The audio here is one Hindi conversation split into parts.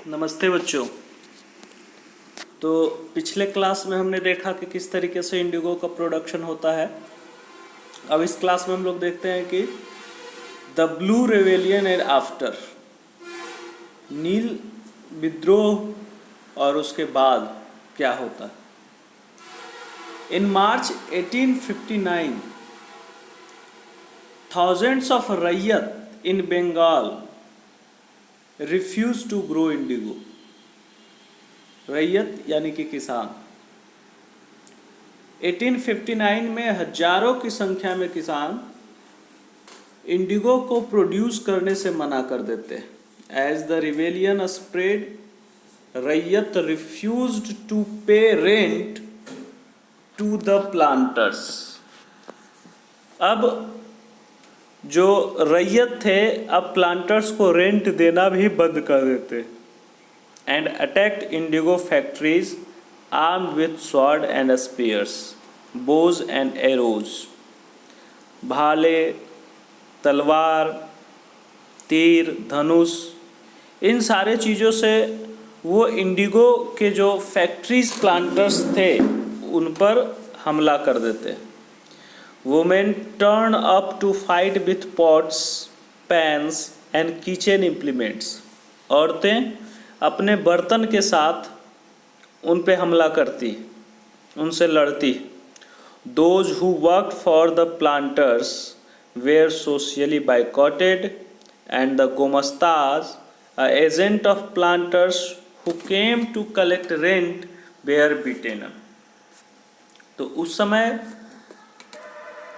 नमस्ते बच्चों। तो पिछले क्लास में हमने देखा कि किस तरीके से इंडिगो का प्रोडक्शन होता है। अब इस क्लास में हम लोग देखते हैं कि the blue rebellion and after, नील विद्रोह और उसके बाद क्या होता है। इन मार्च 1859 thousands of ryot in Bengal refuse to grow indigo. रैयत यानी कि किसान 1859 में हजारों की संख्या में किसान इंडिगो को प्रोड्यूस करने से मना कर देते हैं। एज द रिवेलियन स्प्रेड, रैयत रिफ्यूज्ड टू पे रेंट टू द प्लांटर्स। अब जो रैयत थे अब प्लांटर्स को रेंट देना भी बंद कर देते and attacked indigo factories armed with sword and spears, bows and arrows. भाले, तलवार, तीर, धनुष, इन सारे चीज़ों से वो इंडिगो के जो फैक्ट्रीज प्लांटर्स थे उन पर हमला कर देते। Women turn up to fight with pots, pans and kitchen implements. औरतें अपने बर्तन के साथ उन पे हमला करती, उनसे लड़ती। Those who worked for the planters were socially boycotted and the gomastas, a agent of planters who came to collect rent, were beaten. तो उस समय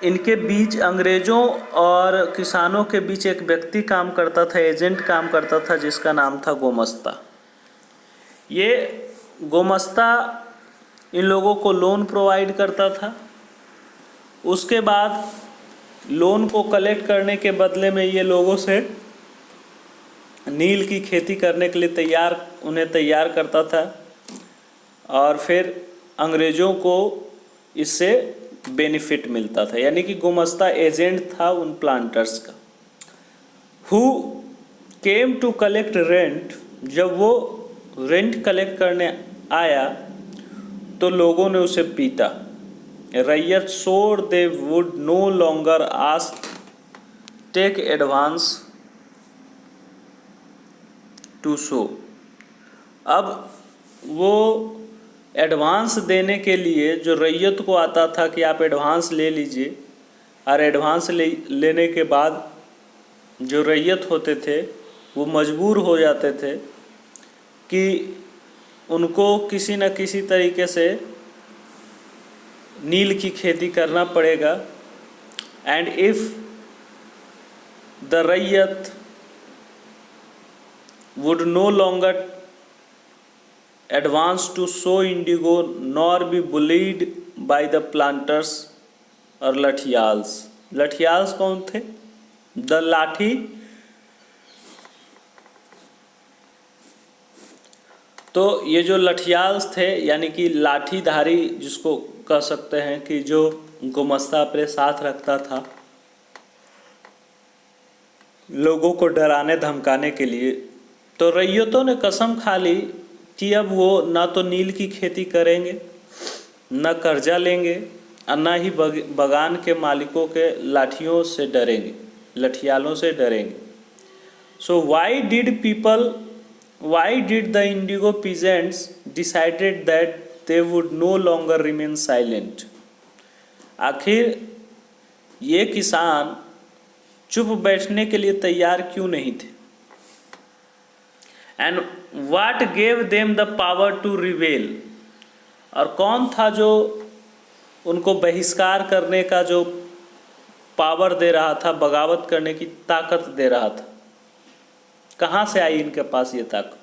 इनके बीच, अंग्रेज़ों और किसानों के बीच एक व्यक्ति काम करता था, एजेंट काम करता था, जिसका नाम था गोमस्ता। ये गोमस्ता इन लोगों को लोन प्रोवाइड करता था। उसके बाद लोन को कलेक्ट करने के बदले में ये लोगों से नील की खेती करने के लिए उन्हें तैयार करता था और फिर अंग्रेज़ों को इससे बेनिफिट मिलता था। यानी कि गोमस्ता एजेंट था उन प्लांटर्स का। Who came to collect rent, जब वो रेंट कलेक्ट करने आया तो लोगों ने उसे पीटा। Ryot swore they would no longer ask take advance to sow. अब वो एडवांस देने के लिए, जो रैयत को आता था कि आप एडवांस ले लीजिए, और एडवांस लेने के बाद जो रैयत होते थे वो मजबूर हो जाते थे कि उनको किसी न किसी तरीके से नील की खेती करना पड़ेगा। And if the ryot would no longer advance to sow indigo nor be bullied by the planters और लठियाल्स। लठियाल्स कौन थे? द लाठी। तो ये जो लठियाल्स थे यानी कि लाठीधारी, जिसको कह सकते हैं कि जो गोमस्ता अपने साथ रखता था लोगों को डराने धमकाने के लिए। तो रैयतों ने कसम खा ली कि अब वो ना तो नील की खेती करेंगे, न कर्जा लेंगे, और न ही बगान के मालिकों के लाठियों से डरेंगे, लठियालों से डरेंगे। So why did the indigo peasants decided that they would no longer remain silent. आखिर ये किसान चुप बैठने के लिए तैयार क्यों नहीं थे? And what gave them the power to रिवेल, और कौन था जो उनको बहिष्कार करने का जो पावर दे रहा था, बगावत करने की ताकत दे रहा था? कहाँ से आई इनके पास ये ताकत?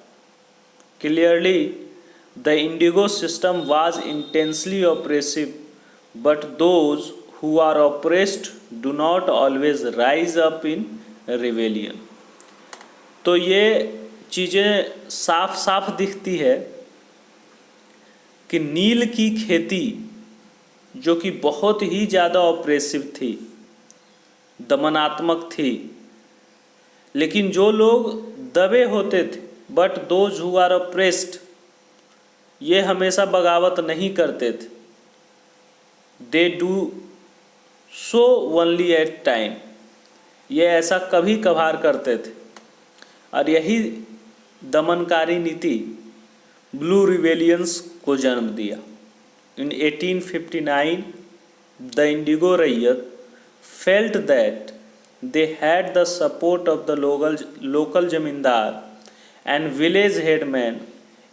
Clearly the indigo system was intensely oppressive, but those who are oppressed do not always rise up in rebellion. तो ये चीज़ें साफ साफ दिखती है कि नील की खेती, जो कि बहुत ही ज़्यादा ऑपरेसिव थी, दमनात्मक थी, लेकिन जो लोग दबे होते थे, but those who are oppressed, ये हमेशा बगावत नहीं करते थे। They do so only at time, ये ऐसा कभी कभार करते थे। और यही दमनकारी नीति ब्लू रिवेलियंस को जन्म दिया। इन 1859 द इंडिगो रैयत felt that they had the support of the local जमींदार and village headmen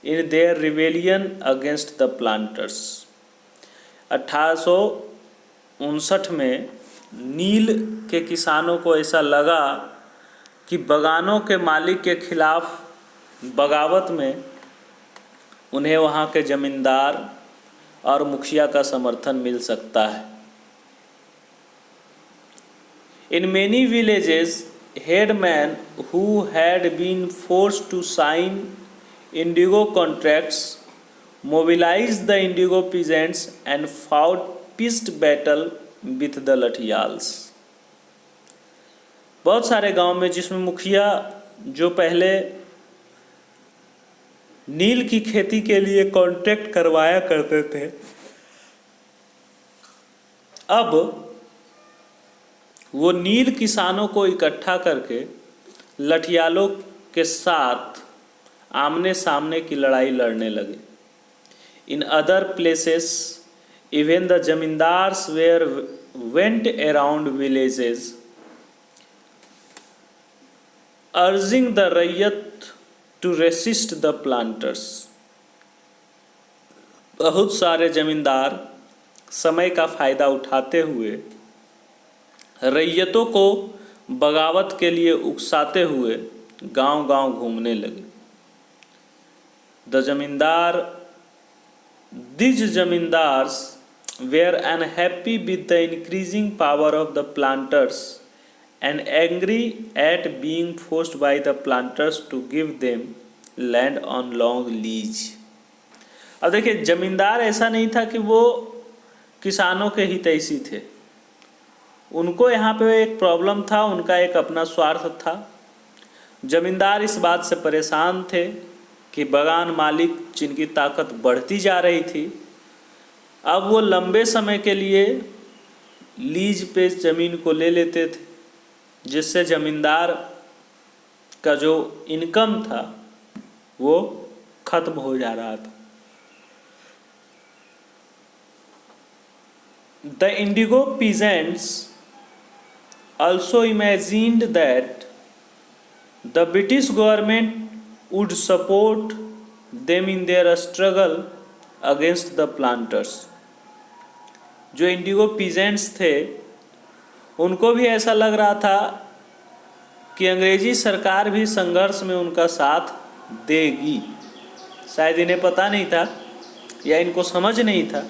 in their rebellion against the planters। 1859 में नील के किसानों को ऐसा लगा कि बगानों के मालिक के खिलाफ बगावत में उन्हें वहाँ के जमींदार और मुखिया का समर्थन मिल सकता है। In many villages, headmen who had been forced to sign indigo contracts mobilized the indigo peasants and fought pitched battle with the lathiyals। बहुत सारे गांव में जिसमें मुखिया जो पहले नील की खेती के लिए कॉन्ट्रैक्ट करवाया करते थे, अब वो नील किसानों को इकट्ठा करके लठियालों के साथ आमने सामने की लड़ाई लड़ने लगे। In other places even the zamindars were went around villages urging the ryot to resist the planters. बहुत सारे जमींदार समय का फायदा उठाते हुए रैयतों को बगावत के लिए उकसाते हुए गांव-गांव घूमने लगे। These zamindars were unhappy with the increasing power of the planters and angry at being forced by the planters to give them land on long lease। अब देखिए, जमींदार ऐसा नहीं था कि वो किसानों के हितैषी थे, उनको यहाँ पे एक प्रॉब्लम था, उनका एक अपना स्वार्थ था। जमींदार इस बात से परेशान थे कि बगान मालिक जिनकी ताकत बढ़ती जा रही थी, अब वो लंबे समय के लिए लीज पे ज़मीन को ले लेते थे, जिससे ज़मींदार का जो इनकम था वो खत्म हो जा रहा था। The indigo peasants also imagined that the British government would support them in their struggle against the planters। जो इंडिगो पीजेंट्स थे उनको भी ऐसा लग रहा था कि अंग्रेजी सरकार भी संघर्ष में उनका साथ देगी। शायद इन्हें पता नहीं था या इनको समझ नहीं था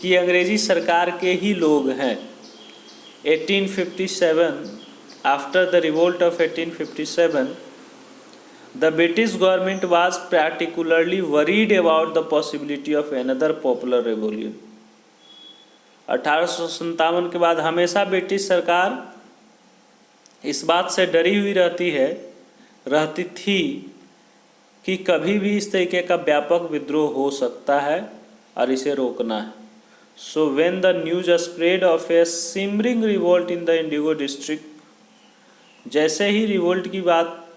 कि अंग्रेजी सरकार के ही लोग हैं। 1857 after the revolt of 1857 the British government was particularly worried about the possibility of another popular rebellion। 1857 के बाद हमेशा ब्रिटिश सरकार इस बात से डरी हुई रहती थी कि कभी भी इस तरीके का व्यापक विद्रोह हो सकता है और इसे रोकना है। So when the news spread of a simmering revolt in the Indigo district, जैसे ही रिवोल्ट की बात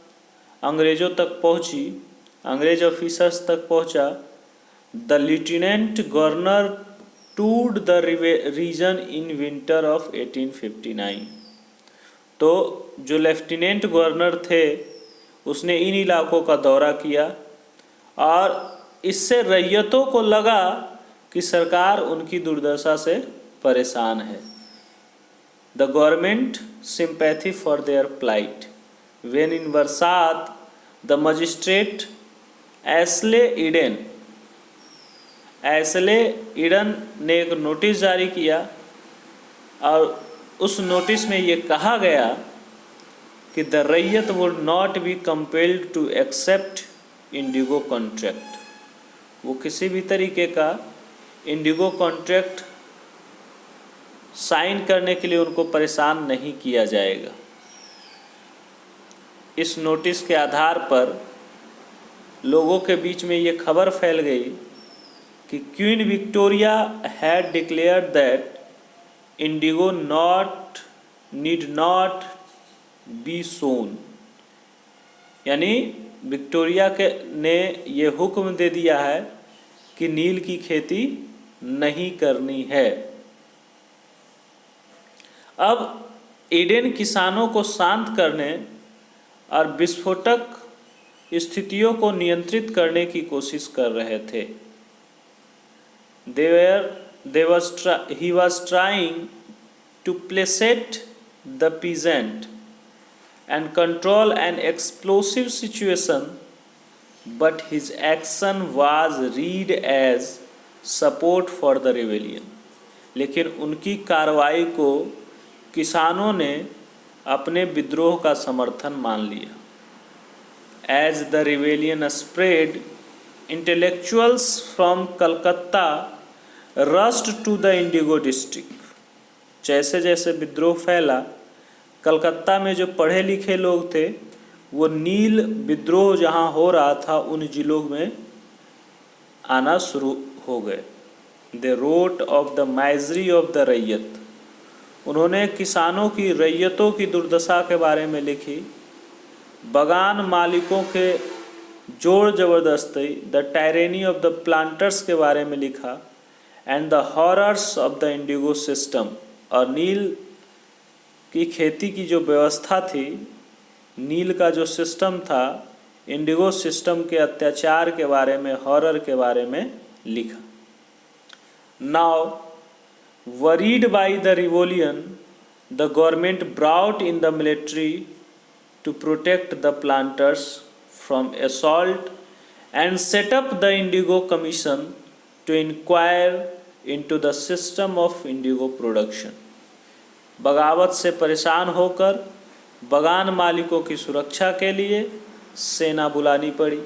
अंग्रेज़ों तक पहुंची, अंग्रेज ऑफिसर्स तक पहुंचा, the lieutenant governor toured the region in winter of 1859। तो जो लेफ्टिनेंट गवर्नर थे उसने इन इलाकों का दौरा किया और इससे रैयतों को लगा कि सरकार उनकी दुर्दशा से परेशान है। The government sympathy for their plight when in बरसात द मजिस्ट्रेट एस्ले ईडन ने एक नोटिस जारी किया और उस नोटिस में ये कहा गया कि the ryot would not be compelled to accept indigo contract. वो किसी भी तरीके का इंडिगो कॉन्ट्रैक्ट साइन करने के लिए उनको परेशान नहीं किया जाएगा। इस नोटिस के आधार पर लोगों के बीच में ये खबर फैल गई कि queen Victoria had declared that indigo need not be sown, यानी विक्टोरिया के ने ये हुक्म दे दिया है कि नील की खेती नहीं करनी है। अब ईडेन किसानों को शांत करने और विस्फोटक स्थितियों को नियंत्रित करने की कोशिश कर रहे थे। He was trying to placate the peasant and control an explosive situation, but his action was read as support for the rebellion। लेकिन उनकी कार्रवाई को किसानों ने अपने विद्रोह का समर्थन मान लिया। As the rebellion spread, intellectuals from Calcutta rushed to the Indigo district। जैसे जैसे विद्रोह फैला, कलकत्ता में जो पढ़े लिखे लोग थे वो नील विद्रोह जहाँ हो रहा था उन जिलों में आना शुरू हो गए। They wrote of the misery of the रैयत, उन्होंने किसानों की रैयतों की दुर्दशा के बारे में लिखी, बगान मालिकों के जोर जबरदस्ती द टायरेनी ऑफ द प्लांटर्स के बारे में लिखा, and the horrors of the indigo system, और नील की खेती की जो व्यवस्था थी, नील का जो सिस्टम था, इंडिगो सिस्टम के अत्याचार के बारे में, हॉरर के बारे में लिखा। Now worried by the revolution the government brought in the military to protect the planters from assault and set up the Indigo Commission to inquire into the system of indigo production। बगावत से परेशान होकर बगान मालिकों की सुरक्षा के लिए सेना बुलानी पड़ी।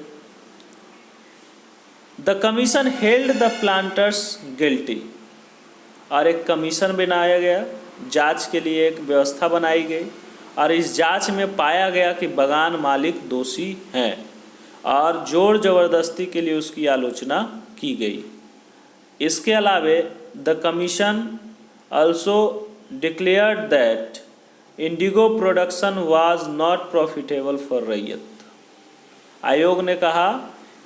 The commission held the planters guilty, और एक कमीशन बनाया गया, जांच के लिए एक व्यवस्था बनाई गई, और इस जांच में पाया गया कि बगान मालिक दोषी हैं और जोर ज़बरदस्ती के लिए उसकी आलोचना की गई। इसके अलावे the commission also declared that indigo production was not profitable for रैयत। आयोग ने कहा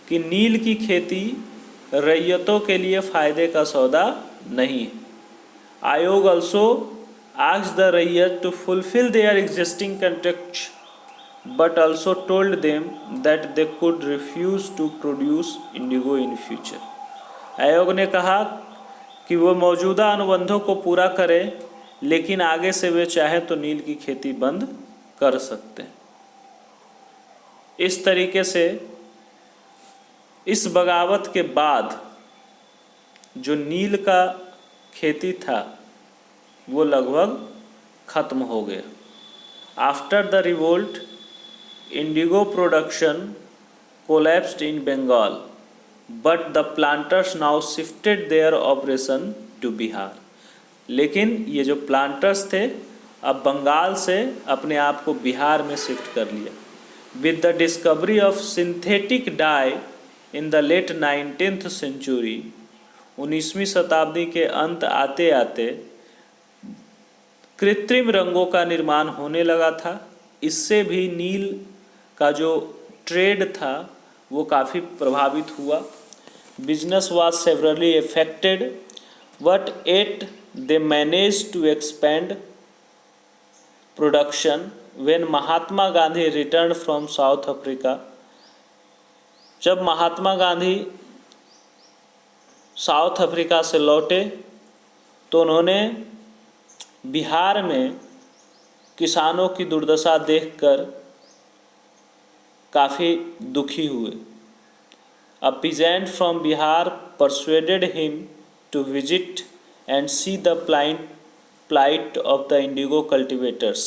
कि नील की खेती रैयतों के लिए फ़ायदे का सौदा नहीं है। आयोग also asked the रैयत to fulfill their existing contracts, but also told them that they could refuse to produce indigo in future। आयोग ने कहा कि वो मौजूदा अनुबंधों को पूरा करें, लेकिन आगे से वे चाहे तो नील की खेती बंद कर सकते हैं। इस तरीके से इस बगावत के बाद जो नील का खेती था वो लगभग ख़त्म हो गया। After the revolt indigo production collapsed in Bengal, but the planters now shifted their operation to Bihar. लेकिन ये जो प्लांटर्स थे अब बंगाल से अपने आप को बिहार में शिफ्ट कर लिया। With the discovery of synthetic dye in the late 19th century, 19वीं शताब्दी के अंत आते आते कृत्रिम रंगों का निर्माण होने लगा था। इससे भी नील का जो ट्रेड था वो काफ़ी प्रभावित हुआ। Business was severely affected, but at they manage to expand production when Mahatma Gandhi return from South Africa. जब महात्मा गांधी साउथ अफ्रीका से लौटे तो उन्होंने बिहार में किसानों की दुर्दशा देखकर काफ़ी दुखी हुए। A peasant from Bihar persuaded him to visit and see the plight of the indigo cultivators.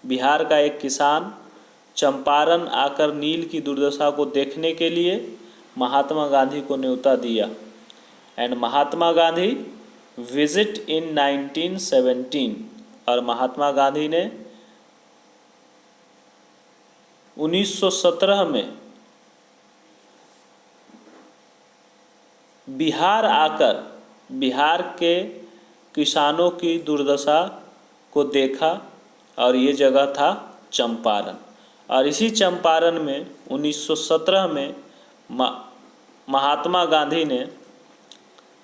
Bihar का एक किसान चंपारण आकर नील की दुर्दशा को देखने के लिए महात्मा गांधी को न्योता दिया, and Mahatma Gandhi visit in 1917, और महात्मा गांधी ने 1917 में बिहार आकर बिहार के किसानों की दुर्दशा को देखा और ये जगह था चंपारण। और इसी चंपारण में 1917 में महात्मा गांधी ने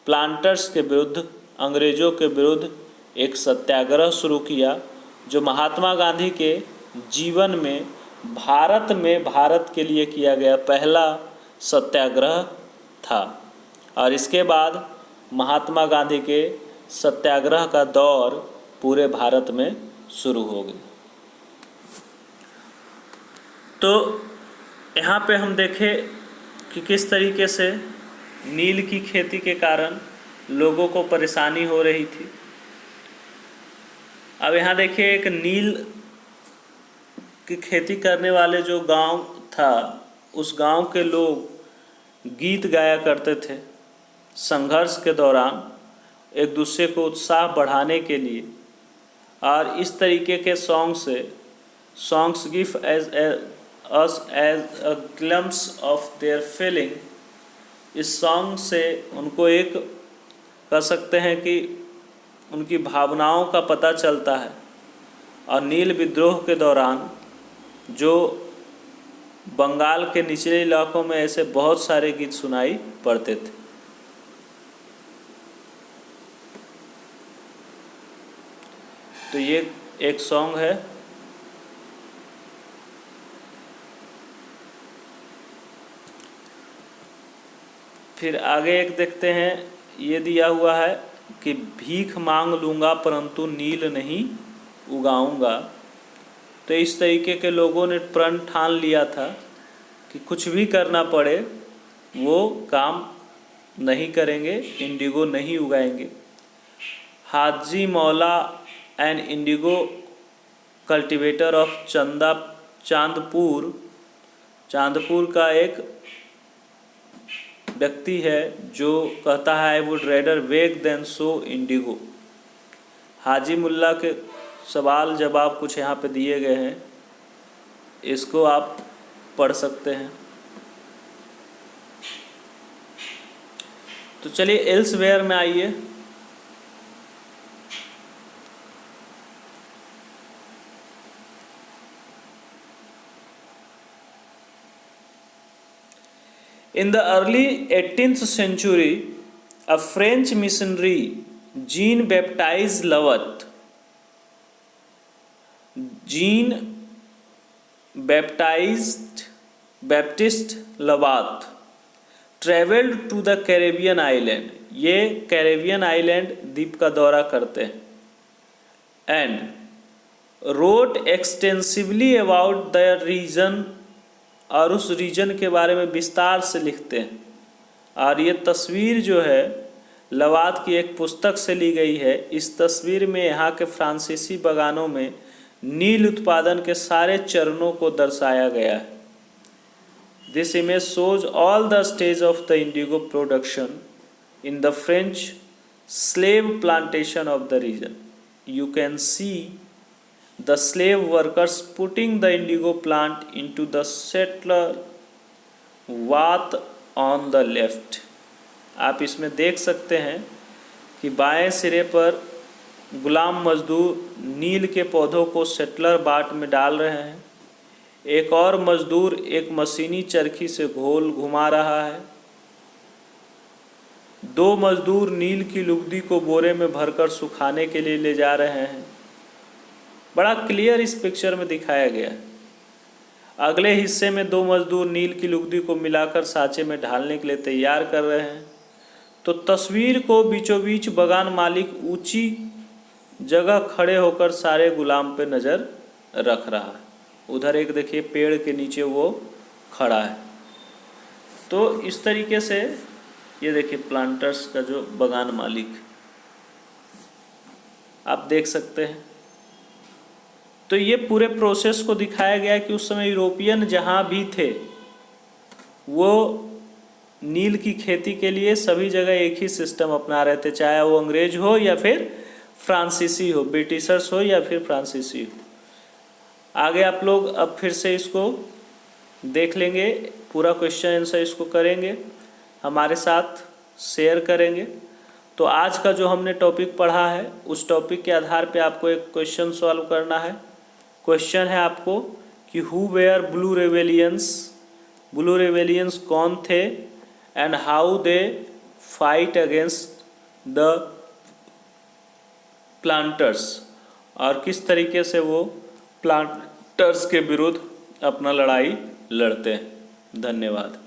प्लांटर्स के विरुद्ध, अंग्रेज़ों के विरुद्ध एक सत्याग्रह शुरू किया, जो महात्मा गांधी के जीवन में भारत के लिए किया गया पहला सत्याग्रह था। और इसके बाद महात्मा गांधी के सत्याग्रह का दौर पूरे भारत में शुरू हो गया। तो यहाँ पे हम देखें कि किस तरीके से नील की खेती के कारण लोगों को परेशानी हो रही थी। अब यहाँ देखिए, एक नील की खेती करने वाले जो गांव था, उस गांव के लोग गीत गाया करते थे संघर्ष के दौरान, एक दूसरे को उत्साह बढ़ाने के लिए। और इस तरीके के songs give us as a glimpse of their feeling. इस सॉन्ग से उनको एक कह सकते हैं कि उनकी भावनाओं का पता चलता है। और नील विद्रोह के दौरान जो बंगाल के निचले इलाकों में ऐसे बहुत सारे गीत सुनाई पड़ते थे। तो ये एक सॉन्ग है। फिर आगे एक देखते हैं, ये दिया हुआ है कि भीख मांग लूँगा परंतु नील नहीं उगाऊंगा। तो इस तरीके के लोगों ने प्रण ठान लिया था कि कुछ भी करना पड़े वो काम नहीं करेंगे, इंडिगो नहीं उगाएंगे। Haji Maula an indigo cultivator of Chandpur का एक व्यक्ति है जो कहता है I would rather wake than sow indigo. Haji Mulla के सवाल जवाब कुछ यहाँ पे दिए गए हैं, इसको आप पढ़ सकते हैं। तो चलिए एल्सवेयर में आइए। In the early 18th century, a French missionary, Jean-Baptiste Lavater traveled to the Caribbean island. ये कैरेबियन आइलैंड द्वीप का दौरा करते हैं। And wrote extensively about the region, और उस रीजन के बारे में विस्तार से लिखते हैं। और ये तस्वीर जो है लवात की एक पुस्तक से ली गई है। इस तस्वीर में यहाँ के फ्रांसीसी बागानों में नील उत्पादन के सारे चरणों को दर्शाया गया है। This image shows all the stage of the indigo production in the French slave plantation of the region. You can see the slave workers putting the indigo plant into the settler vat on the left। आप इसमें देख सकते हैं कि बाएं सिरे पर गुलाम मजदूर नील के पौधों को सेटलर बाट में डाल रहे हैं। एक और मजदूर एक मशीनी चरखी से घोल घुमा रहा है। दो मजदूर नील की लुगदी को बोरे में भरकर सुखाने के लिए ले जा रहे हैं। बड़ा क्लियर इस पिक्चर में दिखाया गया है। अगले हिस्से में दो मजदूर नील की लुगदी को मिलाकर साँचे में ढालने के लिए तैयार कर रहे हैं। तो तस्वीर को बीचों बीच बगान मालिक ऊंची जगह खड़े होकर सारे गुलाम पे नज़र रख रहा है। उधर एक देखिए पेड़ के नीचे वो खड़ा है। तो इस तरीके से ये देखिए प्लांटर्स का जो बगान मालिक आप देख सकते हैं। तो ये पूरे प्रोसेस को दिखाया गया कि उस समय यूरोपियन जहाँ भी थे वो नील की खेती के लिए सभी जगह एक ही सिस्टम अपना रहे थे, चाहे वो अंग्रेज हो या फिर फ्रांसीसी हो, ब्रिटिशर्स हो या फिर फ्रांसीसी हो। आगे आप लोग अब फिर से इसको देख लेंगे, पूरा क्वेश्चन आंसर इसको करेंगे हमारे साथ। शेयर करेंगे। तो आज का जो हमने टॉपिक पढ़ा है उस टॉपिक के आधार पे आपको एक क्वेश्चन सॉल्व करना है। क्वेश्चन है आपको कि हु वेयर ब्लू रेवेलियंस कौन थे and how they fight against the planters, और किस तरीके से वो प्लांटर्स के विरुद्ध अपना लड़ाई लड़ते हैं। धन्यवाद।